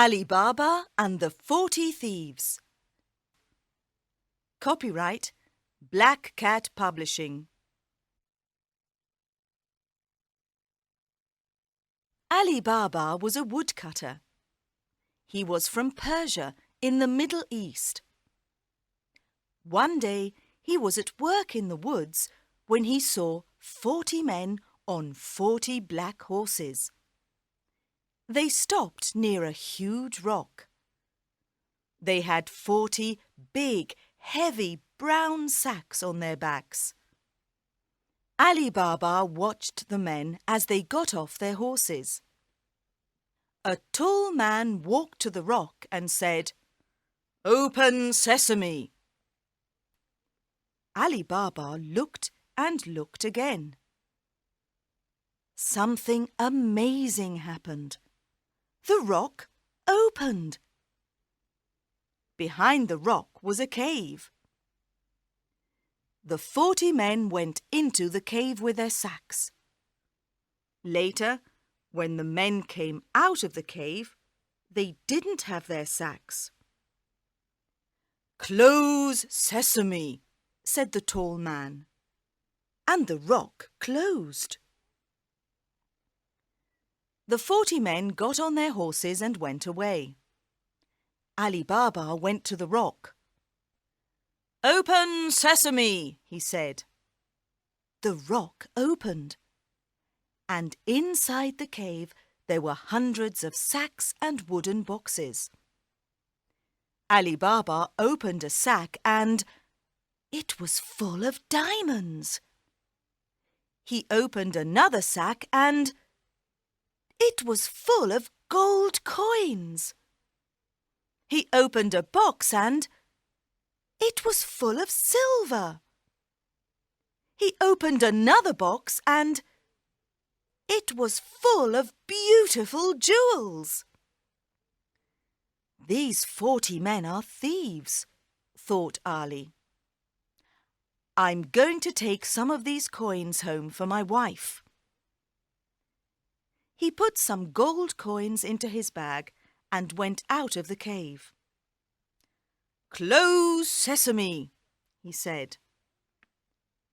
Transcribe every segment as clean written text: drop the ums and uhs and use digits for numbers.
Ali Baba and the 40 Thieves. Copyright Black Cat Publishing. Ali Baba was a woodcutter. He was from Persia in the Middle East. One day he was at work in the woods when he saw 40 men on 40 black horses. They stopped near a huge rock. They had 40 big, heavy brown sacks on their backs. Ali Baba watched the men as they got off their horses. A tall man walked to the rock and said, "Open sesame!" Ali Baba looked and looked again. Something amazing happened. The rock opened. Behind the rock was a cave. The 40 men went into the cave with their sacks. Later, when the men came out of the cave, they didn't have their sacks. "Close sesame," said the tall man, and the rock closed. The 40 men got on their horses and went away. Ali Baba went to the rock. "Open sesame," he said. The rock opened, and inside the cave there were hundreds of sacks and wooden boxes. Ali Baba opened a sack and it was full of diamonds. He opened another sack and it was full of gold coins. He opened a box and it was full of silver. He opened another box and it was full of beautiful jewels. "These 40 men are thieves," thought Ali. "I'm going to take some of these coins home for my wife." He put some gold coins into his bag and went out of the cave. "Close sesame," he said.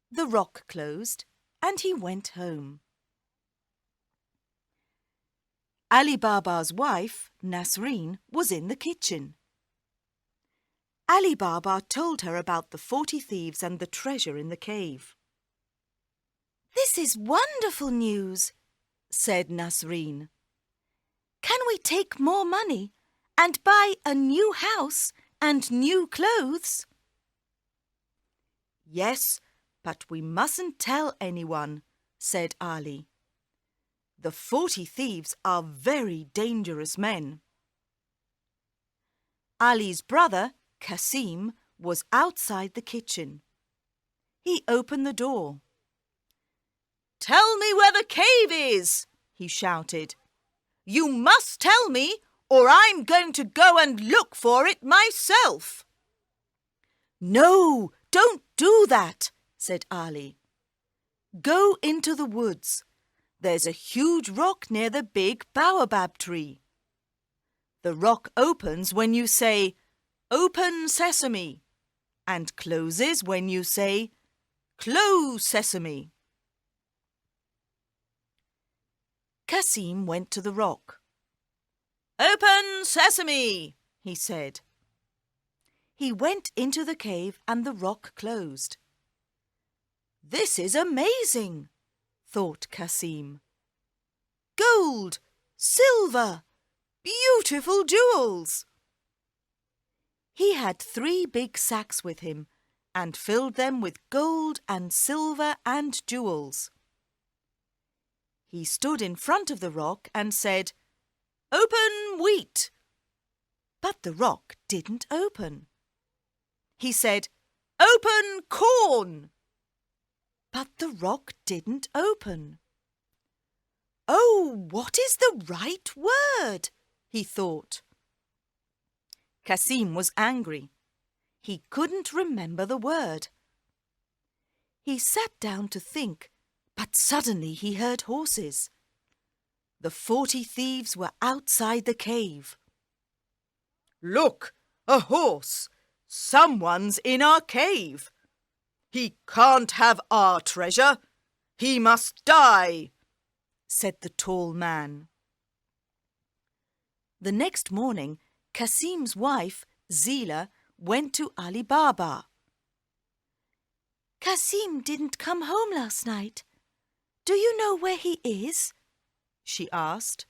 The rock closed and he went home. Ali Baba's wife, Nasreen, was in the kitchen. Ali Baba told her about the 40 thieves and the treasure in the cave. "This is wonderful news," said Nasreen. "Can we take more money and buy a new house and new clothes?" "Yes, but we mustn't tell anyone," said Ali. "The 40 thieves are very dangerous men." Ali's brother, Kasim, was outside the kitchen. He opened the door. "Tell me where the cave is," he shouted. "You must tell me, or I'm going to go and look for it myself." "No, don't do that," said Ali. "Go into the woods. There's a huge rock near the big baobab tree. The rock opens when you say, 'Open sesame,' and closes when you say, 'Close sesame.'" Kasim went to the rock. "Open sesame," he said. He went into the cave and the rock closed. "This is amazing," thought Kasim. "Gold, silver, beautiful jewels." He had 3 big sacks with him and filled them with gold and silver and jewels. He stood in front of the rock and said, "Open wheat." But the rock didn't open. He said, "Open corn." But the rock didn't open. "Oh, what is the right word?" he thought. Kasim was angry. He couldn't remember the word. He sat down to think, but suddenly he heard horses. The 40 thieves were outside the cave. Look, a horse! Someone's in our cave! He can't have our treasure! He must die!" said the tall man. The next morning, Kasim's wife, Zila, went to Ali Baba. "Kasim didn't come home last night. Do you know where he is?" she asked.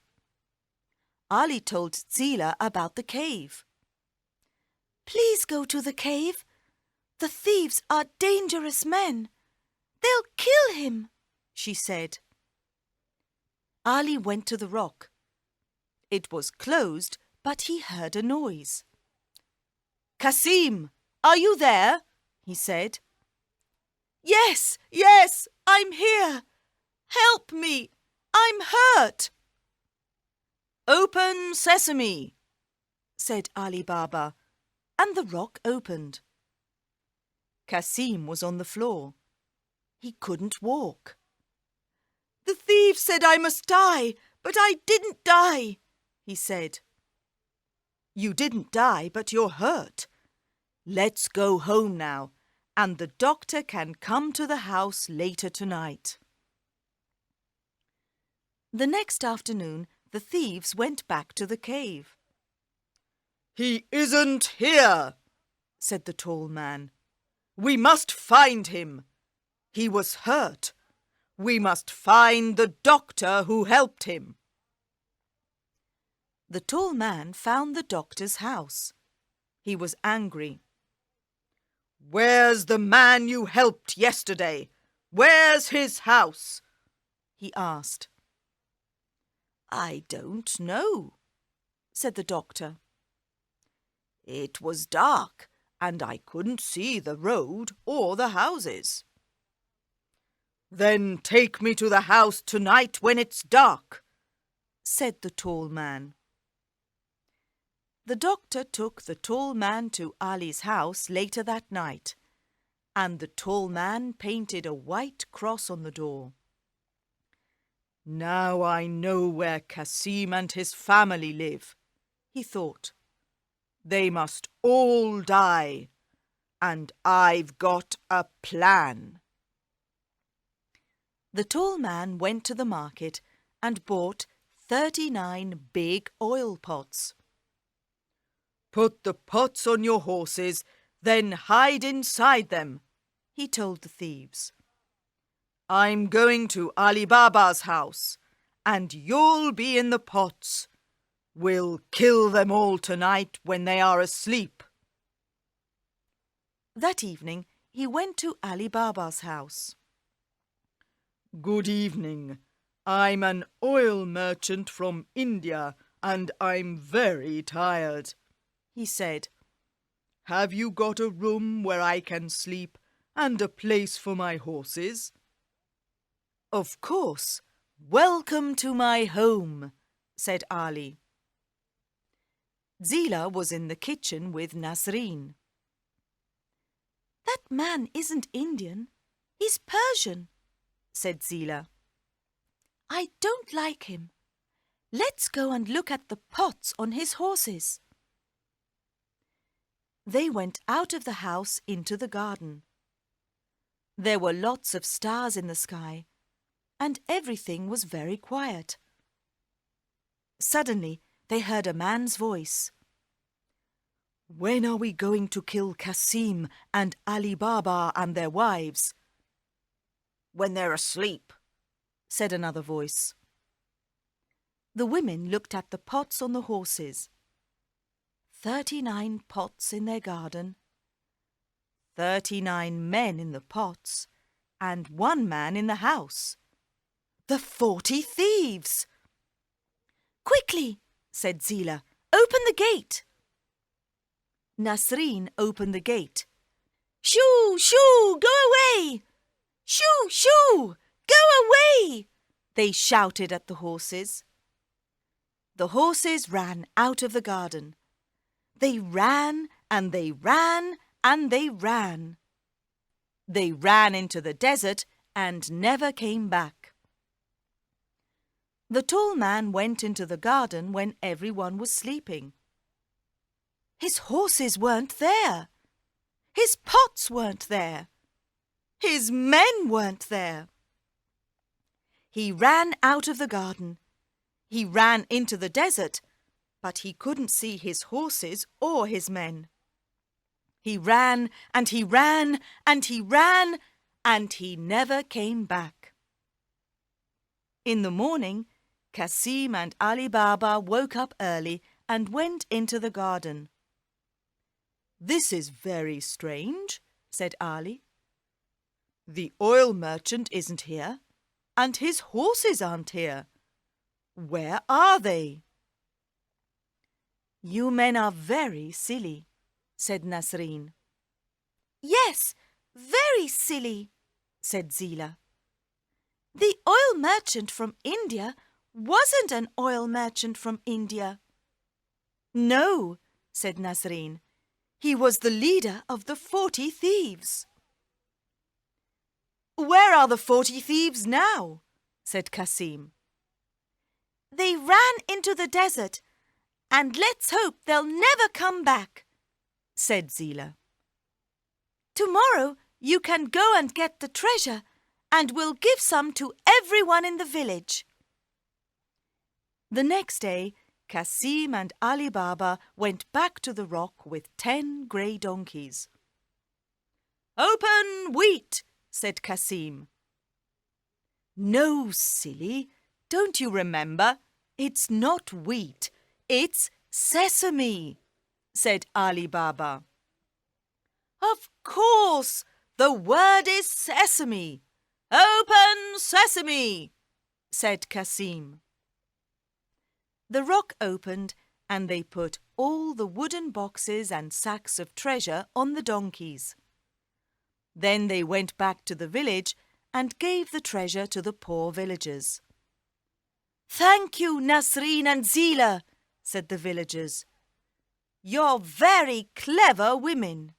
Ali told Zila about the cave. "Please go to the cave. The thieves are dangerous men. They'll kill him," she said. Ali went to the rock. It was closed, but he heard a noise. "Kasim, are you there?" he said. Yes, I'm here. Help me, I'm hurt." "Open sesame," said Ali Baba, and the rock opened. Kasim was on the floor. He couldn't walk. "The thief said I must die, but I didn't die," he said. "You didn't die, but you're hurt. Let's go home now, and the doctor can come to the house later tonight." The next afternoon, the thieves went back to the cave. "He isn't here," said the tall man. "We must find him. He was hurt. We must find the doctor who helped him." The tall man found the doctor's house. He was angry. "Where's the man you helped yesterday? Where's his house?" he asked. "I don't know," said the doctor. "It was dark, and I couldn't see the road or the houses." "Then take me to the house tonight when it's dark," said the tall man. The doctor took the tall man to Ali's house later that night, and the tall man painted a white cross on the door. "Now I know where Kasim and his family live," he thought. "They must all die, and I've got a plan." The tall man went to the market and bought 39 big oil pots. "Put the pots on your horses, then hide inside them," he told the thieves. "I'm going to Ali Baba's house, and you'll be in the pots. We'll kill them all tonight when they are asleep." That evening, he went to Ali Baba's house. "Good evening. I'm an oil merchant from India, and I'm very tired," he said. "Have you got a room where I can sleep and a place for my horses?" "Of course. Welcome to my home," said Ali. Zila was in the kitchen with Nasreen. "That man isn't Indian. He's Persian," said Zila. "I don't like him. Let's go and look at the pots on his horses." They went out of the house into the garden. There were lots of stars in the sky, and everything was very quiet. Suddenly, they heard a man's voice. "When are we going to kill Kasim and Ali Baba and their wives?" "When they're asleep," said another voice. The women looked at the pots on the horses. 39 pots in their garden, 39 men in the pots, and 1 man in the house. The 40 thieves! "Quickly," said Zila, "open the gate." Nasreen opened the gate. "Shoo, shoo, go away! Shoo, shoo, go away!" they shouted at the horses. The horses ran out of the garden. They ran and they ran and they ran. They ran into the desert and never came back. The tall man went into the garden when everyone was sleeping. His horses weren't there. His pots weren't there. His men weren't there. He ran out of the garden. He ran into the desert, but he couldn't see his horses or his men. He ran and he ran and he ran, and he never came back. In the morning, Qasim and Ali Baba woke up early and went into the garden. "This is very strange," said Ali. "The oil merchant isn't here, and his horses aren't here. Where are they?" "You men are very silly," said Nasreen. "Yes, very silly," said Zila. "The oil merchant from India wasn't an oil merchant from India." "No," said Nasreen. "He was the leader of the 40 Thieves." "Where are the 40 Thieves now?" said Qasim. "They ran into the desert, and let's hope they'll never come back," said Zila. "Tomorrow you can go and get the treasure, and we'll give some to everyone in the village." The next day, Qasim and Ali Baba went back to the rock with 10 grey donkeys. "Open wheat," said Qasim. "No, silly, don't you remember? It's not wheat, it's sesame," said Ali Baba. "Of course, the word is sesame. Open sesame," said Qasim. The rock opened, and they put all the wooden boxes and sacks of treasure on the donkeys. Then they went back to the village and gave the treasure to the poor villagers. "Thank you, Nasreen and Zila," said the villagers. "You're very clever women."